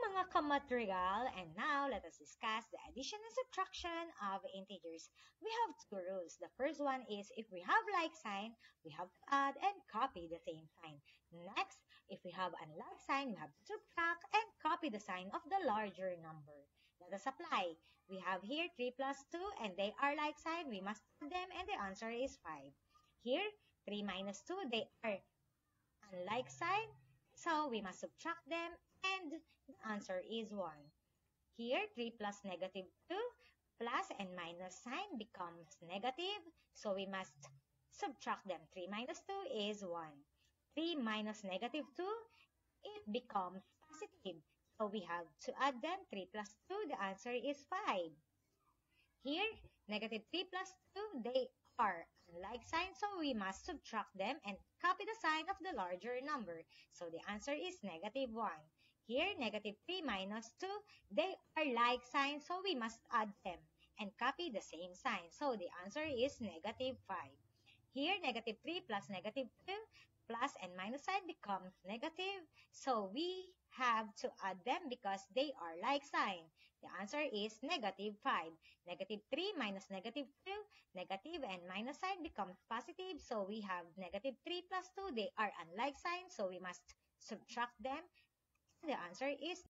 mga kamaterial, and now let us discuss the addition and subtraction of integers. We have two rules. The first one is if we have like sign, we have to add and copy the same sign. Next, if we have unlike sign, we have to subtract and copy the sign of the larger number. Let us apply. We have here 3 plus 2 and they are like sign. We must add them and the answer is 5. Here, 3 minus 2, they are unlike sign. So we must subtract them and the answer is 1. Here, 3 plus negative 2 plus and minus sign becomes negative. So we must subtract them. 3 minus 2 is 1. 3 minus negative 2, it becomes positive. So we have to add them. 3 plus 2, the answer is 5. Here, negative 3 plus 2, they are unlike sign, so we must subtract them and copy the sign of the larger number. So the answer is negative 1. Here, negative 3 minus 2, they are like sign, so we must add them and copy the same sign. So the answer is negative 5. Here, negative 3 plus negative 2, plus and minus sign becomes negative, so we have to add them because they are like sign. The answer is negative 5. Negative 3 minus negative 2, negative and minus sign becomes positive, so we have negative 3 plus 2, they are unlike sign, so we must subtract them. The answer is